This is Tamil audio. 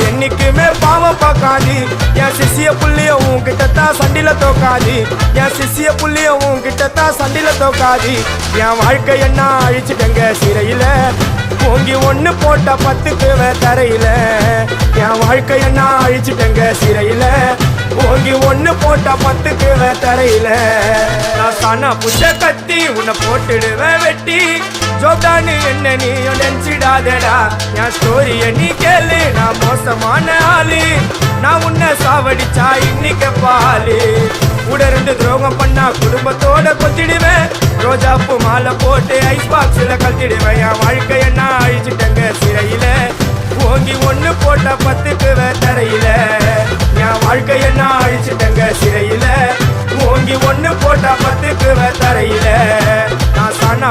என்னைக்குமே பாவம் பார்க்காது என் சிசிய புள்ளிய உன்கிட்டத்தான் சண்டில தோக்காது என் சிசிய புள்ளிய உன்கிட்டத்தான் சண்டில தோக்காது என் வாழ்க்கை என்ன அழிச்சிட்டங்க சிறையில ஓங்கி ஒண்ணு போட்ட 10க்கு தரையில என் வாழ்க்கை என்ன அழிச்சிட்டங்க சிறையில ஓங்கி ஒண்ணு போட்ட 10க்கு தரையில நான் சானா புஷ கத்தி உன்னை போட்டுடுவேன் வெட்டி ஜோப்டானு என்ன நீ நினைச்சிடாதடா என் ஸ்டோரிய நீ கேளு நான் மோசமான ஆளு நான் உன்னை சாவடிச்சா இன்னைக்கு பாலு உடருந்து துரோகம் பண்ணா குடும்பத்தோட கொத்திடுவேன் ரோஜாப்பு மாலை போட்டு ஐஸ் பாக்ஸ்ல கத்திடுவேன் என் வாழ்க்கை என்ன அழிச்சிட்டங்க சிறையில ஓங்கி ஒண்ணு போட்ட 10க்கு தரையில என் வாழ்க்கை என்ன அழிச்சிட்டங்க சிறையில ஓங்கி ஒண்ணு போட்ட 10க்கு தரையில நான் சானா